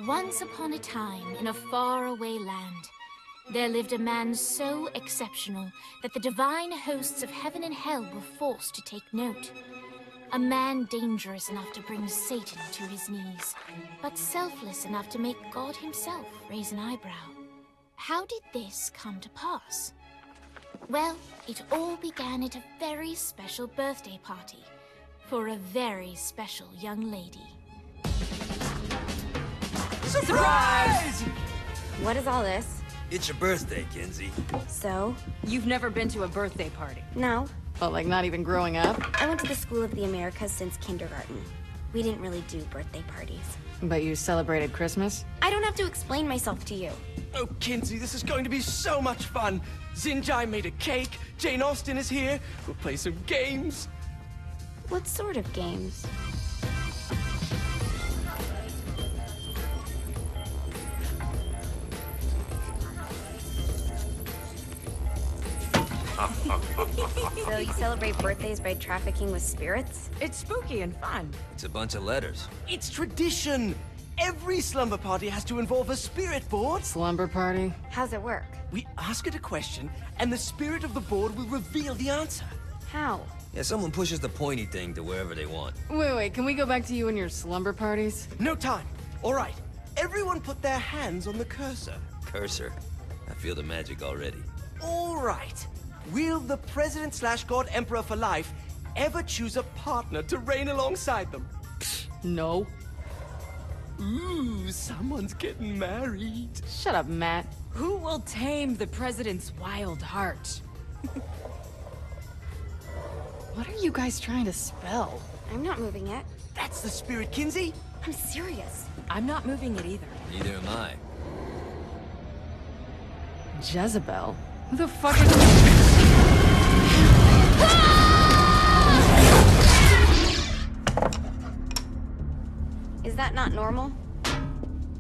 Once upon a time, in a faraway land, there lived a man so exceptional that the divine hosts of heaven and hell were forced to take note. A man dangerous enough to bring Satan to his knees, but selfless enough to make God himself raise an eyebrow. How did this come to pass? Well, it all began at a very special birthday party for a very special young lady. Surprise! What is all this? It's your birthday, Kinsey. So? You've never been to a birthday party? No. Well, like not even growing up? I went to the School of the Americas since kindergarten. We didn't really do birthday parties. But you celebrated Christmas? I don't have to explain myself to you. Oh, Kinsey, this is going to be so much fun. Xinjai made a cake, Jane Austen is here, we'll play some games. What sort of games? So you celebrate birthdays by trafficking with spirits? It's spooky and fun. It's a bunch of letters. It's tradition. Every slumber party has to involve a spirit board. Slumber party? How's it work? We ask it a question, and the spirit of the board will reveal the answer. How? Yeah, someone pushes the pointy thing to wherever they want. Wait, can we go back to you and your slumber parties? No time. All right. Everyone put their hands on the cursor. Cursor. I feel the magic already. All right. Will the President/God Emperor for life ever choose a partner to reign alongside them? No. Ooh, someone's getting married. Shut up, Matt. Who will tame the president's wild heart? What are you guys trying to spell? I'm not moving it. That's the spirit, Kinsey. I'm serious. I'm not moving it either. Neither am I. Jezebel? Who the fuck is... Is that not normal?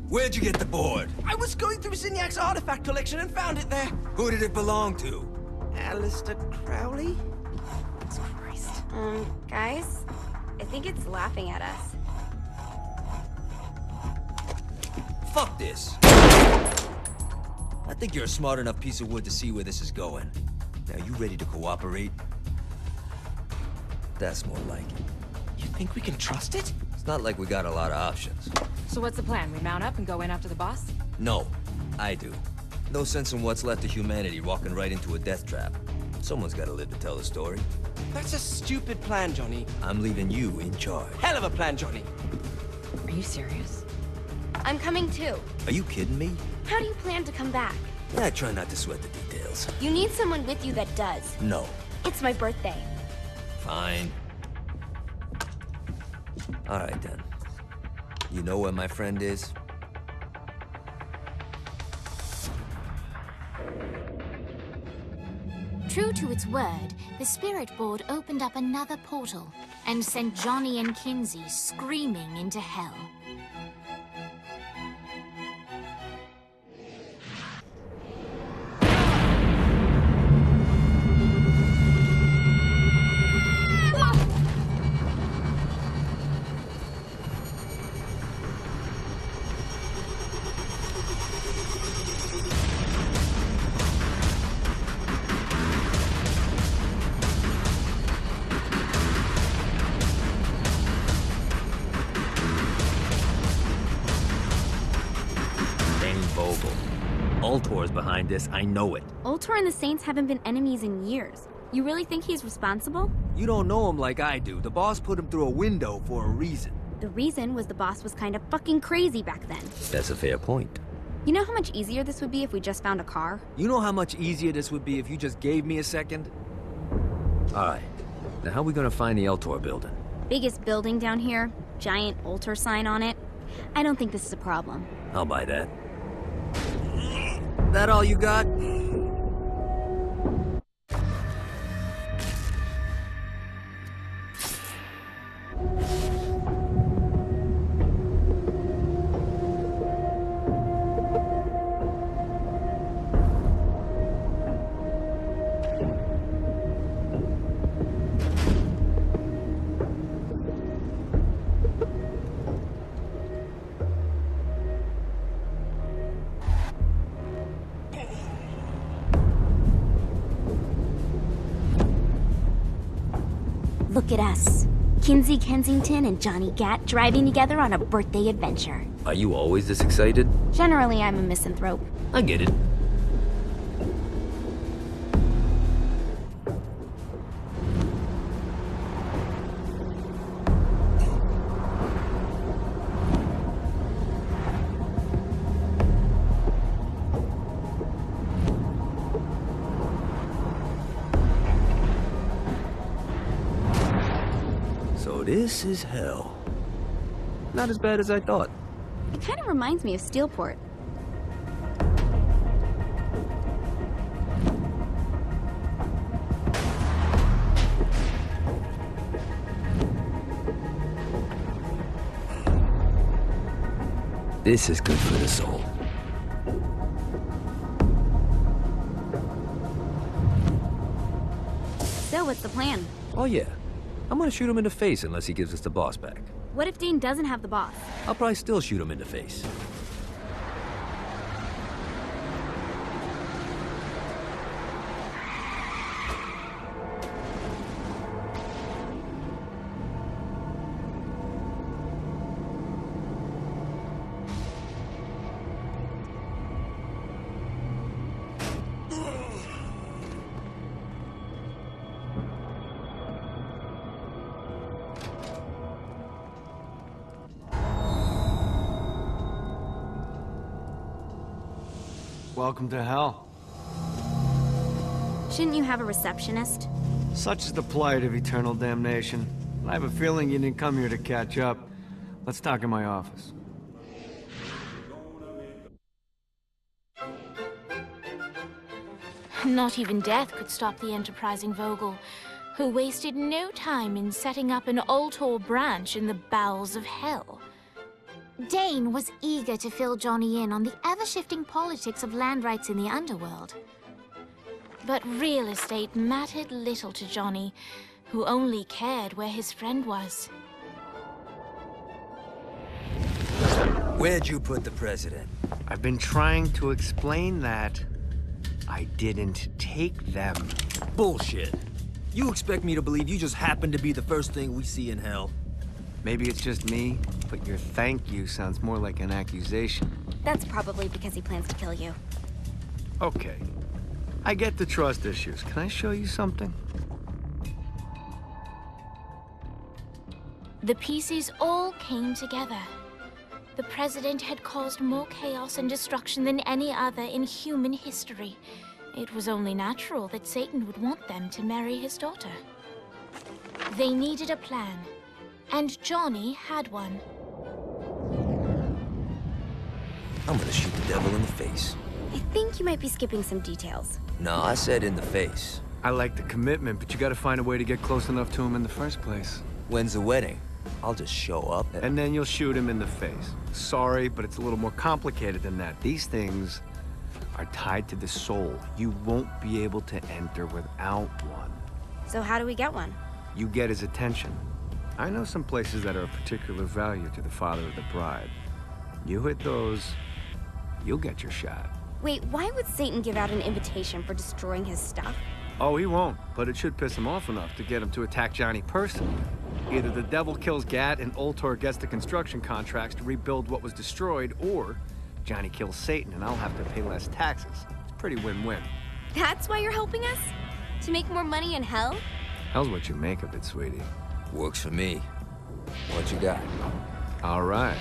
Where'd you get the board? I was going through Zinniac's artifact collection and found it there. Who did it belong to? Alistair Crowley? Christ. Guys? I think it's laughing at us. Fuck this. I think you're a smart enough piece of wood to see where this is going. Now, you ready to cooperate? That's more like it. You think we can trust it? It's not like we got a lot of options. So what's the plan? We mount up and go in after the boss? No, I do. No sense in what's left of humanity walking right into a death trap. Someone's gotta live to tell the story. That's a stupid plan, Johnny. I'm leaving you in charge. Hell of a plan, Johnny. Are you serious? I'm coming too. Are you kidding me? How do you plan to come back? Yeah, I try not to sweat the details. You need someone with you that does. No. It's my birthday. Fine. All right, then. You know where my friend is? True to its word, the spirit board opened up another portal and sent Johnny and Kinsey screaming into hell. Ultor's behind this, I know it. Ultor and the Saints haven't been enemies in years. You really think he's responsible? You don't know him like I do. The boss put him through a window for a reason. The reason was the boss was kind of fucking crazy back then. That's a fair point. You know how much easier this would be if we just found a car? You know how much easier this would be if you just gave me a second? Alright. Now how are we gonna find the Ultor building? Biggest building down here, giant Ultor sign on it. I don't think this is a problem. I'll buy that. That all you got? Look at us. Kinsey Kensington and Johnny Gat driving together on a birthday adventure. Are you always this excited? Generally, I'm a misanthrope. I get it. So this is hell. Not as bad as I thought. It kind of reminds me of Steelport. This is good for the soul. So, what's the plan? Oh yeah. I'm gonna shoot him in the face unless he gives us the boss back. What if Dane doesn't have the boss? I'll probably still shoot him in the face. Welcome to hell. Shouldn't you have a receptionist? Such is the plight of eternal damnation. I have a feeling you didn't come here to catch up. Let's talk in my office. Not even death could stop the enterprising Vogel, who wasted no time in setting up an Ultor branch in the bowels of hell. Dane was eager to fill Johnny in on the ever-shifting politics of land rights in the underworld. But real estate mattered little to Johnny, who only cared where his friend was. Where'd you put the president? I've been trying to explain that. I didn't take them. Bullshit. You expect me to believe you just happened to be the first thing we see in hell? Maybe it's just me, but your thank you sounds more like an accusation. That's probably because he plans to kill you. Okay. I get the trust issues. Can I show you something? The pieces all came together. The president had caused more chaos and destruction than any other in human history. It was only natural that Satan would want them to marry his daughter. They needed a plan, and Johnny had one. I'm gonna shoot the devil in the face. I think you might be skipping some details. No, I said in the face. I like the commitment, but you gotta find a way to get close enough to him in the first place. When's the wedding? I'll just show up And then you'll shoot him in the face. Sorry, but it's a little more complicated than that. These things are tied to the soul. You won't be able to enter without one. So how do we get one? You get his attention. I know some places that are of particular value to the father of the bride. You hit those, you'll get your shot. Wait, why would Satan give out an invitation for destroying his stuff? Oh, he won't, but it should piss him off enough to get him to attack Johnny personally. Either the devil kills Gat and Ultor gets the construction contracts to rebuild what was destroyed, or Johnny kills Satan and I'll have to pay less taxes. It's pretty win-win. That's why you're helping us? To make more money in hell? Hell's what you make of it, sweetie. Works for me. What you got? All right.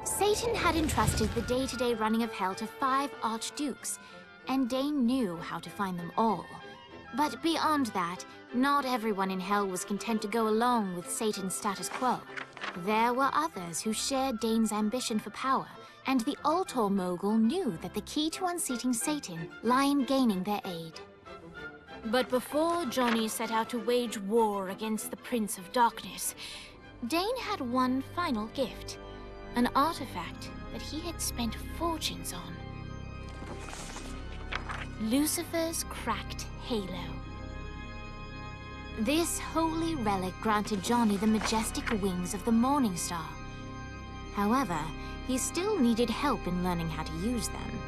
Satan had entrusted the day-to-day running of hell to 5 archdukes, and Dane knew how to find them all. But beyond that, not everyone in hell was content to go along with Satan's status quo. There were others who shared Dane's ambition for power, and the Ultor mogul knew that the key to unseating Satan lay in gaining their aid. But before Johnny set out to wage war against the Prince of Darkness, Dane had one final gift, an artifact that he had spent fortunes on. Lucifer's cracked halo. This holy relic granted Johnny the majestic wings of the Morning Star. However, he still needed help in learning how to use them.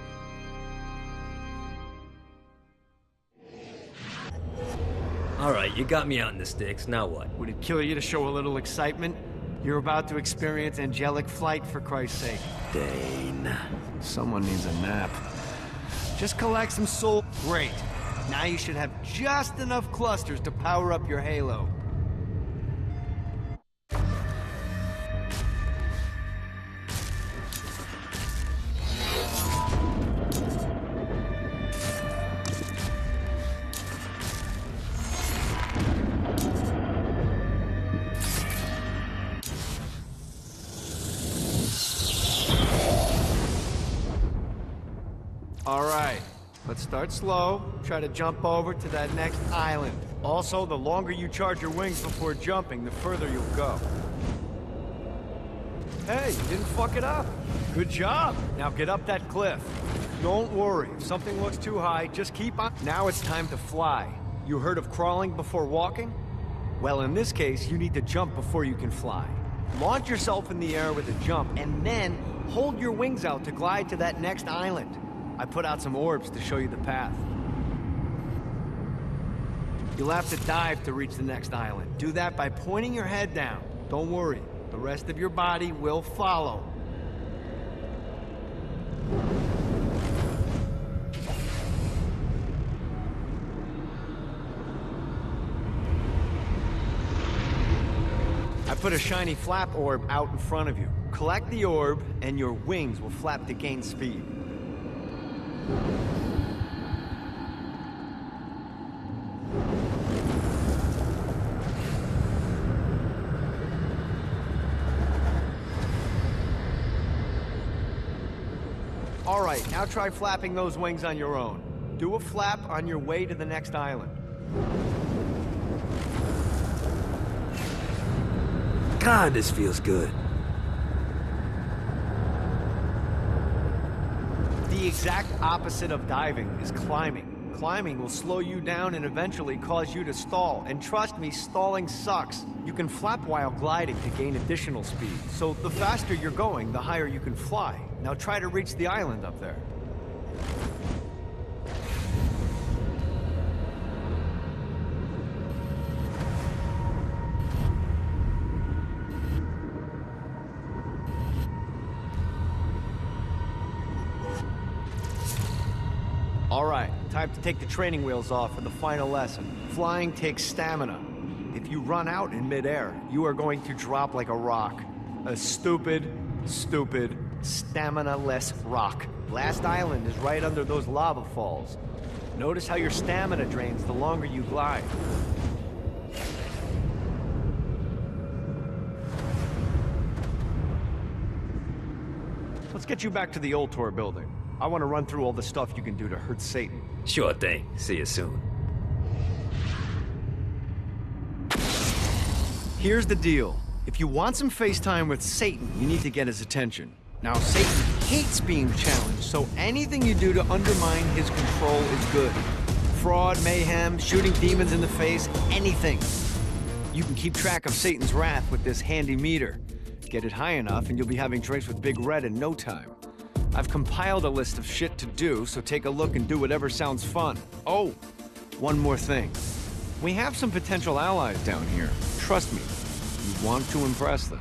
Alright, you got me out in the sticks, now what? Would it kill you to show a little excitement? You're about to experience angelic flight, for Christ's sake. Dane. Someone needs a nap. Just collect some soul. Great. Now you should have just enough clusters to power up your halo. All right, let's start slow. Try to jump over to that next island. Also, the longer you charge your wings before jumping, the further you'll go. Hey, you didn't fuck it up. Good job. Now get up that cliff. Don't worry, if something looks too high, just keep on. Now it's time to fly. You heard of crawling before walking? Well, in this case, you need to jump before you can fly. Launch yourself in the air with a jump, and then hold your wings out to glide to that next island. I put out some orbs to show you the path. You'll have to dive to reach the next island. Do that by pointing your head down. Don't worry, the rest of your body will follow. I put a shiny flap orb out in front of you. Collect the orb, and your wings will flap to gain speed. All right, now try flapping those wings on your own. Do a flap on your way to the next island. God, this feels good. The exact opposite of diving is climbing. Climbing will slow you down and eventually cause you to stall. And trust me, stalling sucks. You can flap while gliding to gain additional speed. So the faster you're going, the higher you can fly. Now try to reach the island up there. All right, time to take the training wheels off for the final lesson. Flying takes stamina. If you run out in midair, you are going to drop like a rock. A stupid, stamina-less rock. Last island is right under those lava falls. Notice how your stamina drains the longer you glide. Let's get you back to the Ultor building. I want to run through all the stuff you can do to hurt Satan. Sure thing. See you soon. Here's the deal. If you want some FaceTime with Satan, you need to get his attention. Now, Satan hates being challenged, so anything you do to undermine his control is good. Fraud, mayhem, shooting demons in the face, anything. You can keep track of Satan's wrath with this handy meter. Get it high enough and you'll be having drinks with Big Red in no time. I've compiled a list of shit to do, so take a look and do whatever sounds fun. Oh, one more thing. We have some potential allies down here. Trust me, you want to impress them.